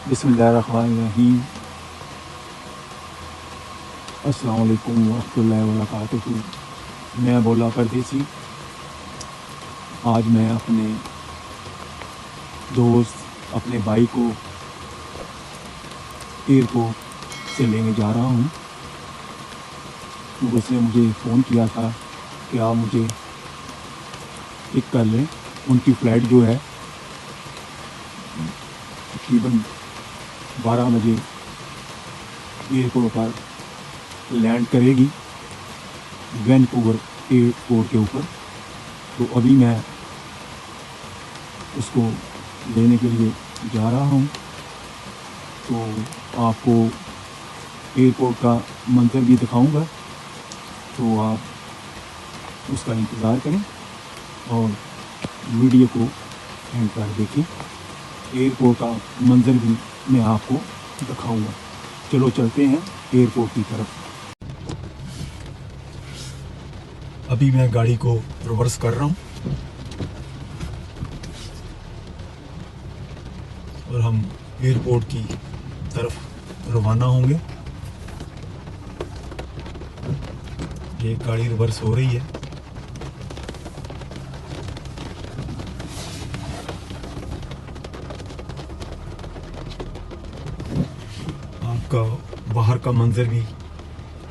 बिस्मिल्लाहिर्रहमानिर्रहीम। अस्सलाम वालेकुम वरहमतुल्लाहि वबरकातुहू। मैं बोला परदेसी। आज मैं अपने दोस्त अपने भाई को एयरपोर्ट से लेने जा रहा हूँ। तो उसने मुझे फ़ोन किया था कि आप मुझे पिक कर लें। उनकी फ़्लाइट जो है तकरीबन 12 बजे एयरपोर्ट पर लैंड करेगी वैनकूवर एयरपोर्ट के ऊपर। तो अभी मैं उसको लेने के लिए जा रहा हूँ। तो आपको एयरपोर्ट का मंजर भी दिखाऊंगा, तो आप उसका इंतज़ार करें और वीडियो को एंड तक देखें। एयरपोर्ट का मंजर भी मैं आपको दिखाऊंगा। चलो चलते हैं एयरपोर्ट की तरफ। अभी मैं गाड़ी को रिवर्स कर रहा हूँ और हम एयरपोर्ट की तरफ रवाना होंगे। ये गाड़ी रिवर्स हो रही है। आपका बाहर का मंजर भी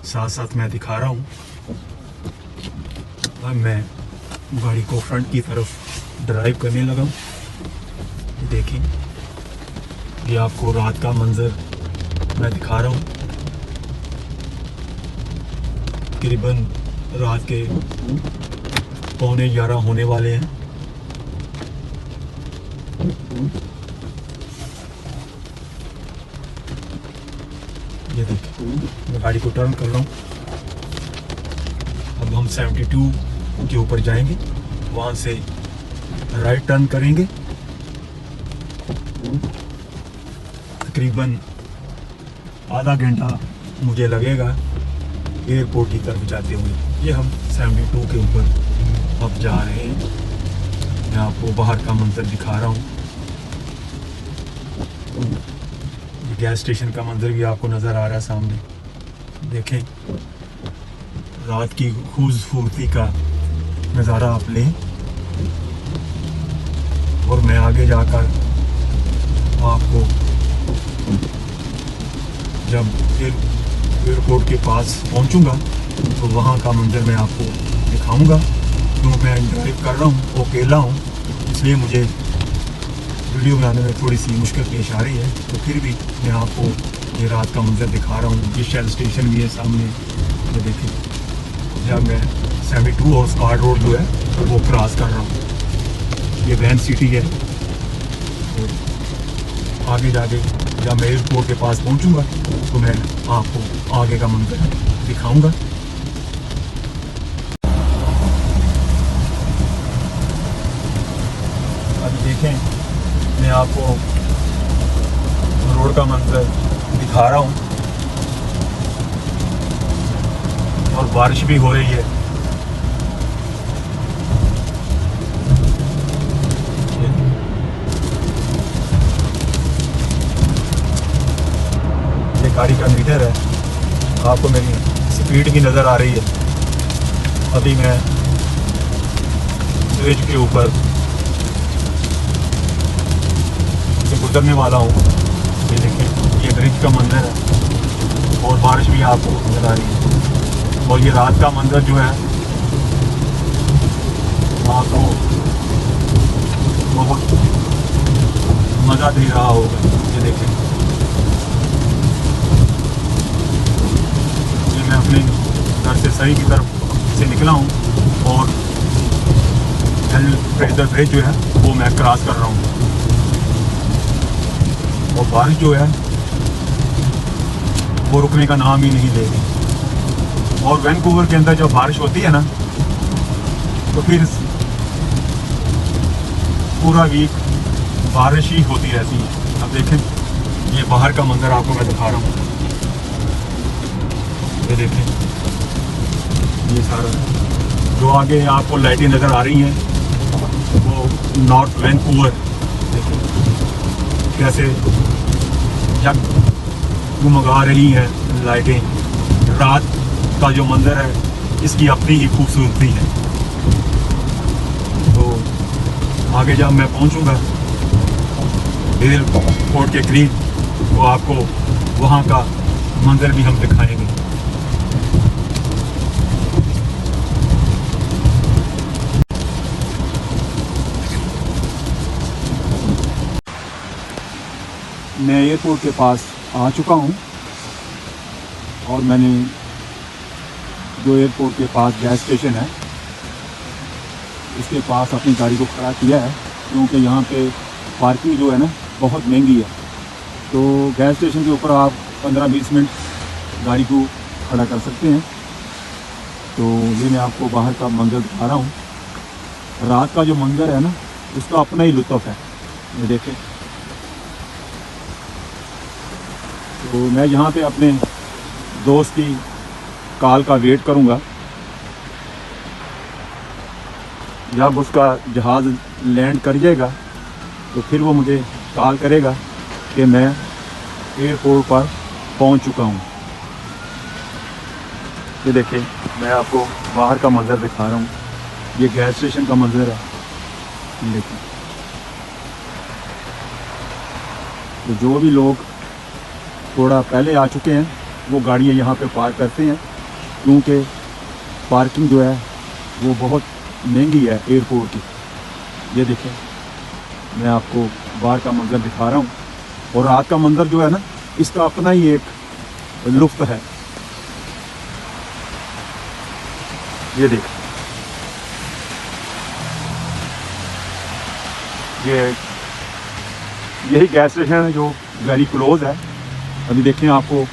साथ साथ मैं दिखा रहा हूँ। अब मैं गाड़ी को फ्रंट की तरफ ड्राइव करने लगा हूँ। देखिए, ये आपको रात का मंजर मैं दिखा रहा हूँ। तकरीबन रात के 11:15 होने वाले हैं। ये देखिए, मैं गाड़ी को टर्न कर रहा हूँ। अब हम 72 के ऊपर जाएंगे, वहाँ से राइट टर्न करेंगे। तकरीबन आधा घंटा मुझे लगेगा एयरपोर्ट की तरफ जाते हुए। ये हम 72 के ऊपर अब जा रहे हैं। मैं आपको बाहर का मंजर दिखा रहा हूँ। गैस स्टेशन का मंजर भी आपको नज़र आ रहा है सामने। देखें, रात की खूबसूरती का नज़ारा आप लें। और मैं आगे जाकर आपको जब एयरपोर्ट के पास पहुंचूंगा तो वहां का मंजर मैं आपको दिखाऊंगा। तो मैं ड्राइव कर रहा हूं, अकेला हूं, इसलिए मुझे वीडियो बनाने में थोड़ी सी मुश्किल पेश आ रही है। तो फिर भी मैं आपको ये रात का मंजर दिखा रहा हूँ। ये शेल स्टेशन भी है सामने। ये देखिए, जब मैं 72 और स्कार्ड रोड जो है वो क्रॉस कर रहा हूँ। ये वैन सिटी है। तो आगे जाके जब मैं एयरपोर्ट के पास पहुँचूँगा तो मैं आपको आगे का मंजर दिखाऊँगा। अभी देखें, मैं आपको रोड का मंजर दिखा रहा हूँ और बारिश भी हो रही है। ये गाड़ी का मीटर है, आपको मेरी स्पीड भी नज़र आ रही है। अभी मैं ब्रिज के ऊपर से गुजरने वाला हूँ। ये देखिए, ये ब्रिज का मंजर है और बारिश भी आपको नज़र आ रही है। और ये रात का मंजर जो है आपको बहुत मज़ा दे रहा होगा। ये देखें, ये मैं अपने घर से सही की तरफ से निकला हूँ और फ्रेजर ब्रिज जो है वो मैं क्रॉस कर रहा हूँ। और बारिश जो है वो रुकने का नाम ही नहीं ले रही। और वैनकूवर के अंदर जब बारिश होती है ना तो फिर पूरा वीक बारिश ही होती रहती है। अब देखें, ये बाहर का मंजर आपको मैं दिखा रहा हूँ। ये देखें, ये सारा जो आगे आपको लाइटें नज़र आ रही हैं वो नॉर्थ वैनकूवर। देखिए कैसे जगमगा रही हैं लाइटें। रात का जो मंज़र है इसकी अपनी ही खूबसूरती है। तो आगे जब मैं पहुंचूंगा एयरपोर्ट के करीब तो आपको वहाँ का मंज़र भी हम दिखाएंगे। मैं एयरपोर्ट के पास आ चुका हूँ और मैंने जो एयरपोर्ट के पास गैस स्टेशन है उसके पास अपनी गाड़ी को खड़ा किया है, क्योंकि यहाँ पे पार्किंग जो है ना बहुत महंगी है। तो गैस स्टेशन के ऊपर आप 15-20 मिनट गाड़ी को खड़ा कर सकते हैं। तो ये मैं आपको बाहर का मंजर दिखा रहा हूँ। रात का जो मंजर है ना उसका अपना ही लुत्फ़ है, ये देखें। तो मैं यहाँ पे अपने दोस्त की कॉल का वेट करूँगा। जब उसका जहाज़ लैंड कर जाएगा तो फिर वो मुझे कॉल करेगा कि मैं एयरपोर्ट पर पहुँच चुका हूँ। ये देखिए मैं आपको बाहर का मंज़र दिखा रहा हूँ। ये गैस स्टेशन का मंज़र है, ये देखिए। तो जो भी लोग थोड़ा पहले आ चुके हैं वो गाड़ियाँ यहाँ पे पार्क करते हैं, क्योंकि पार्किंग जो है वो बहुत महंगी है एयरपोर्ट की। ये देखें मैं आपको बाहर का मंज़र दिखा रहा हूँ। और रात का मंज़र जो है ना इसका अपना ही एक लुत्फ़ है। ये देख, यही गैस स्टेशन है जो वेरी क्लोज है। अभी देखें आपको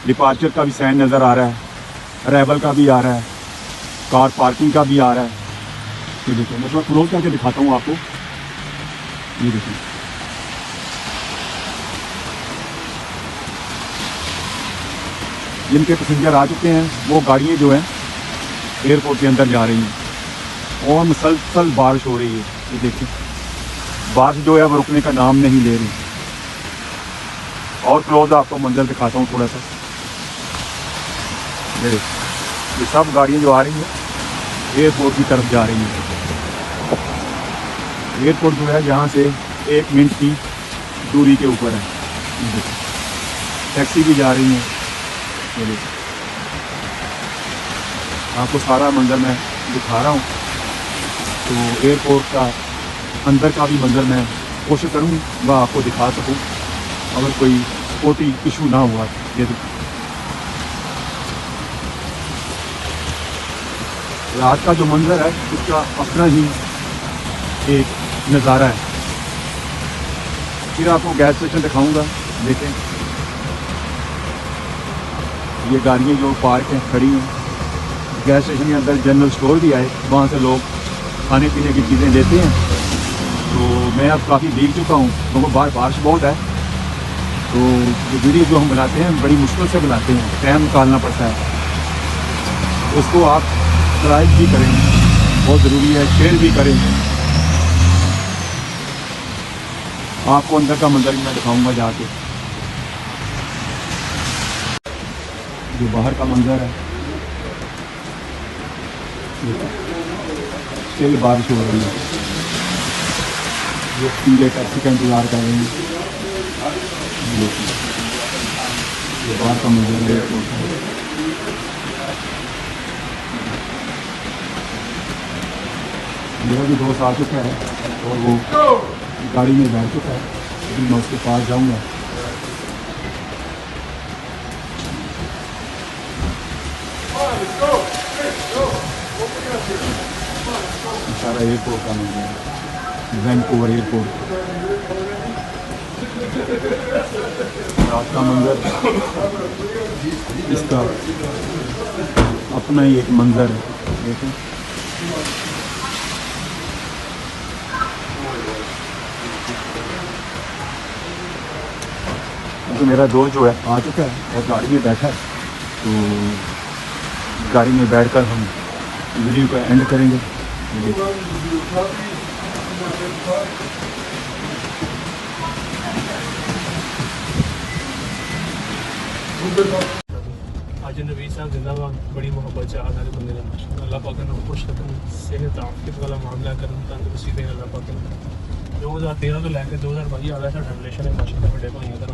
डिपार्चर का भी साइन नज़र आ रहा है, अराइवल का भी आ रहा है, कार पार्किंग का भी आ रहा है। ये देखिए मैं थोड़ा क्लोज करके दिखाता हूँ आपको। ये देखिए जिनके पैसेंजर आ चुके हैं वो गाड़ियाँ जो हैं एयरपोर्ट के अंदर जा रही हैं और मुसलसल बारिश हो रही है। ये देखिए बारिश जो है वो रुकने का नाम नहीं ले रही। और क्लोज आपको मंजर दिखाता हूँ थोड़ा सा। ये सब गाड़ियाँ जो आ रही हैं एयरपोर्ट की तरफ जा रही हैं। एयरपोर्ट जो है यहाँ से 1 मिनट की दूरी के ऊपर है। टैक्सी भी जा रही है। आपको सारा मंजर मैं दिखा रहा हूँ। तो एयरपोर्ट का अंदर का भी मंजर मैं कोशिश करूँगा आपको दिखा सकूँ, अगर कोई सिक्योरिटी इशू ना हुआ। ये रात का जो मंजर है उसका अपना ही एक नज़ारा है। फिर आपको गैस स्टेशन दिखाऊंगा। देखें ये गाड़ियाँ जो पार्क हैं खड़ी हैं। गैस स्टेशन के अंदर जनरल स्टोर भी है, वहाँ से लोग खाने पीने की चीज़ें लेते हैं। तो मैं अब काफ़ी भीग चुका हूँ क्योंकि बाहर बारिश बहुत है। तो ये वीडियो जो हम बनाते हैं बड़ी मुश्किल से बनाते हैं, टाइम निकालना पड़ता है। उसको आप सब्सक्राइब भी करें, बहुत ज़रूरी है, शेयर भी करें। आपको अंदर का मंजर मैं दिखाऊंगा जाके। जो बाहर का मंजर है स्टिल बारिश हो रही है। ये पीले टैक्सी का इंतज़ार कर रहे हैं। ये बाहर का मंजर है। मेरा भी दोस्त आ चुका है और वो गाड़ी में बैठ चुका है, लेकिन मैं उसके पास जाऊंगा। सारा एयरपोर्ट का मंजर है, वैंकूवर एयरपोर्ट रात का मंजर। इसका अपना ही एक मंजर है। देखो तो मेरा दोस्त जो है आ चुका है और गाड़ी में बैठा है। तो गाड़ी में बैठकर हम वीडियो को एंड करेंगे। ਅੱਜ ਨਬੀ ਸਾਹਿਬ ਜ਼ਿੰਦਾਬਾਦ ਬੜੀ ਮੁਹੱਬਤ ਚਾਹ ਸਾਰੇ ਬੰਦੇ ਨੇ ਅੱਲਾਹ ਪਾਕ ਨੂੰ ਖੁਸ਼ ਰੱਖਣ ਸਿਹਤ ਆਫੀਅਤ ਵਾਲਾ ਮਾਮਲਾ ਕਰਨ ਤੰਦਰੁਸਤੀ ਦੇ ਅੱਲਾਹ ਪਾਕ ਨੂੰ 2013 ਤੋਂ ਲੈ ਕੇ 2022 ਵਾਲਾ ਸਾਡਾ ਰਿਲੇਸ਼ਨ ਹੈ ਮਾਸ਼ਾਅੱਲਾ ਵੱਡੇ ਭਾਈਆਂ ਦਾ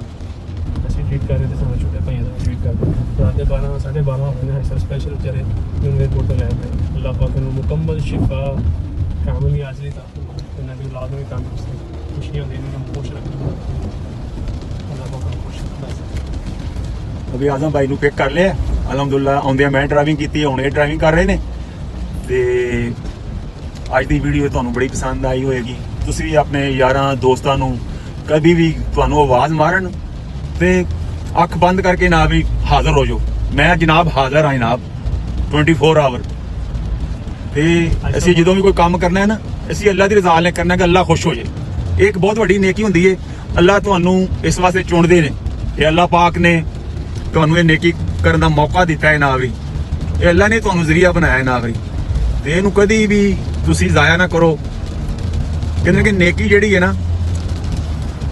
ਅਸੀਂ ਟ੍ਰੀਟ ਕਰ ਰਹੇ ਤੇ ਸਾਨੂੰ ਛੋਟੇ ਭਾਈਆਂ ਦਾ ਟ੍ਰੀਟ ਕਰਦੇ ਰਾਤ ਦੇ 12 12:30 ਆਪਣੇ ਹਸਰ ਸਪੈਸ਼ਲ ਵਿਚਾਰੇ ਜਿੰਨੇ ਕੋਲ ਲੈ ਆਏ ਅੱਲਾਹ ਪਾਕ ਨੂੰ ਮੁਕੰਮਲ ਸ਼ਿਫਾ ਕਾਮਲੀ ਆਜਲੀ ਤਾ ਇਹਨਾਂ ਦੀ ਔਲਾਦ ਨੂੰ ਤੰਦਰੁਸਤੀ ਖੁਸ਼ੀਆਂ ਦੇਣ ਨੂੰ ਖੁਸ਼ ਰੱਖਣ ਅੱਲਾਹ ਪਾਕ ਨੂੰ ਖੁਸ਼ ਰੱਖਣਾ ਅਭੀ ਆਜ਼ਮ ਭਾਈ ਨੂੰ ਪਿਕ ਕਰ ਲਿਆ ਅਲਹਮਦੁਲਿਲਾ ਆਉਂਦਿਆਂ ਮੈਂ ਡਰਾਈਵਿੰਗ ਕੀਤੀ ਹੁਣ ਇਹ ਡਰਾਈਵਿੰਗ ਕਰ ਰਹੇ ਨੇ ਤੇ ਅੱਜ ਦੀ ਵੀਡੀਓ ਤੁਹਾਨੂੰ ਬੜੀ ਪਸੰਦ ਆਈ ਹੋਏਗੀ ਤੁਸੀਂ ਵੀ ਆਪਣੇ ਯਾਰਾਂ ਦੋਸਤਾਂ ਨੂੰ ਕਦੀ ਵੀ ਤੁਹਾਨੂੰ ਆਵਾਜ਼ ਮਾਰਨ ਤੇ ਅੱਖ ਬੰਦ ਕਰਕੇ ਨਾ ਵੀ ਹਾਜ਼ਰ ਹੋ ਜਾਓ ਮੈਂ ਜਨਾਬ ਹਾਜ਼ਰ ਹਾਂ ਜਨਾਬ 24 ਆਵਰ ਤੇ ਅਸੀਂ ਜਦੋਂ ਵੀ ਕੋਈ ਕੰਮ ਕਰਨਾ ਹੈ ਨਾ ਅਸੀਂ ਅੱਲਾ ਦੀ ਰਜ਼ਾ ਨਾਲ ਕਰਨਾ ਕਿ ਅੱਲਾ ਖੁਸ਼ ਹੋ ਜਾਏ ਇਹ ਇੱਕ ਬਹੁਤ ਵੱਡੀ ਨੇਕੀ ਹੁੰਦੀ ਹੈ ਅੱਲਾ ਤੁਹਾਨੂੰ ਇਸ ਵਾਸਤੇ ਚੁਣਦੇ ਨੇ ਕਿ ਅੱਲਾ ਪਾਕ ਨੇ ਤੁਹਾਨੂੰ ਇਹ ਨੇਕੀ ਕਰਨ ਦਾ ਮੌਕਾ ਦਿੱਤਾ ਹੈ ਨਾ ਵੀ ਇਹ ਅੱਲਾ ਨੇ ਤੁਹਾਨੂੰ ਜ਼ਰੀਆ ਬਣਾਇਆ ਹੈ ਨਾ ਵੀ ਤੇ ਇਹਨੂੰ ਕਦੀ ਵੀ ਤੁਸੀਂ ਜ਼ਾਇਆ ਨਾ ਕਰੋ ਕਹਿੰਦੇ ਕਿ ਨੇਕੀ ਜਿਹੜੀ ਹੈ ਨਾ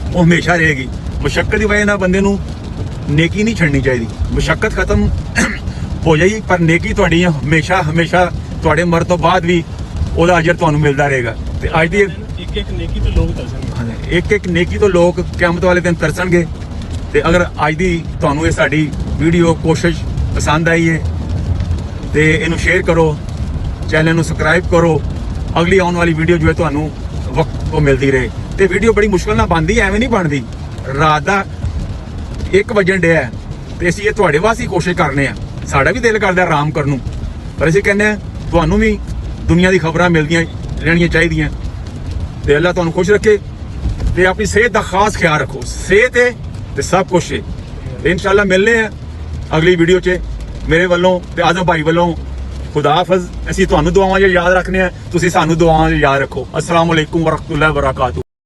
ਉਹ ਹਮੇਸ਼ਾ ਰਹੇਗੀ ਮੁਸ਼ੱਕਤ ਦੀ ਵਜ੍ਹਾ ਨਾਲ ਬੰਦੇ ਨੂੰ ਨੇਕੀ ਨਹੀਂ ਛੱਡਣੀ ਚਾਹੀਦੀ ਮੁਸ਼ੱਕਤ ਖਤਮ ਹੋ ਜਾਈ ਪਰ ਨੇਕੀ ਤੁਹਾਡੀ ਹਮੇਸ਼ਾ ਤੁਹਾਡੇ ਮਰਨ ਤੋਂ ਬਾਅਦ ਵੀ ਉਹਦਾ ਅਜਰ ਤੁਹਾਨੂੰ ਮਿਲਦਾ ਰਹੇਗਾ ਤੇ ਅੱਜ ਦੀ ਇੱਕ ਨੇਕੀ ਤੋਂ ਲੋਕ ਤਰਸਣਗੇ ਇੱਕ ਨੇਕੀ ਤੋਂ ਲੋਕ ਕਿਆਮਤ ਵਾਲੇ ਦਿਨ ਤਰਸਣਗੇ ਤੇ ਅਗਰ ਅੱਜ ਦੀ ਤੁਹਾਨੂੰ ਇਹ ਸਾਡੀ ਵੀਡੀਓ ਕੋਸ਼ਿਸ਼ ਪਸੰਦ ਆਈ ਹੈ ਤੇ ਇਹਨੂੰ ਸ਼ੇਅਰ ਕਰੋ ਚੈਨਲ ਨੂੰ ਸਬਸਕ੍ਰਾਈਬ ਕਰੋ ਅਗਲੀ ਆਉਣ ਵਾਲੀ ਵੀਡੀਓ ਜੋ ਹੈ ਤੁਹਾਨੂੰ ਵਕਤ ਤੋਂ ਮਿਲਦੀ ਰਹੇ ਤੇ ਵੀਡੀਓ ਬੜੀ ਮੁਸ਼ਕਲ ਨਾਲ ਬਣਦੀ ਐਵੇਂ ਨਹੀਂ ਬਣਦੀ ਰਾਤ ਦਾ 1 ਵਜਣ ਡਿਆ ਤੇ ਅਸੀਂ ਇਹ ਤੁਹਾਡੇ ਵਾਸਤੇ ਕੋਸ਼ਿਸ਼ ਕਰਨੇ ਆ ਸਾਡਾ ਵੀ ਦਿਲ ਕਰਦਾ ਆਰਾਮ ਕਰਨ ਨੂੰ ਪਰ ਅਸੀਂ ਕਹਿੰਦੇ ਆ ਤੁਹਾਨੂੰ ਵੀ ਦੁਨੀਆ ਦੀ ਖਬਰਾਂ ਮਿਲਦੀਆਂ ਰਹਿਣੀਆਂ ਚਾਹੀਦੀਆਂ ਤੇ ਅੱਲਾ ਤੁਹਾਨੂੰ ਖੁਸ਼ ਰੱਖੇ ਤੇ ਆਪਣੀ ਸਿਹਤ ਦਾ ਖਾਸ ਖਿਆਲ ਰੱਖੋ ਸਿਹਤ ਹੈ ਤੇ ਸਭ ਕੁਛ ਹੈ ਤੇ ਇਨਸ਼ਾਅੱਲਾ ਮਿਲਨੇ ਆ ਅਗਲੀ ਵੀਡੀਓ 'ਚ ਮੇਰੇ ਵੱਲੋਂ ਤੇ ਆਜ਼ਮ ਭਾਈ ਵੱਲੋਂ खुदा हाफिज ਅਸੀਂ ਤੁਹਾਨੂੰ ਦੁਆਵਾਂ 'ਚ ਯਾਦ ਰੱਖਨੇ ਆ ਤੁਸੀਂ ਸਾਨੂੰ ਦੁਆਵਾਂ 'ਚ ਯਾਦ ਰੱਖੋ अस्सलाम वालेकुम व रहमतुल्लाहि व बरकातहू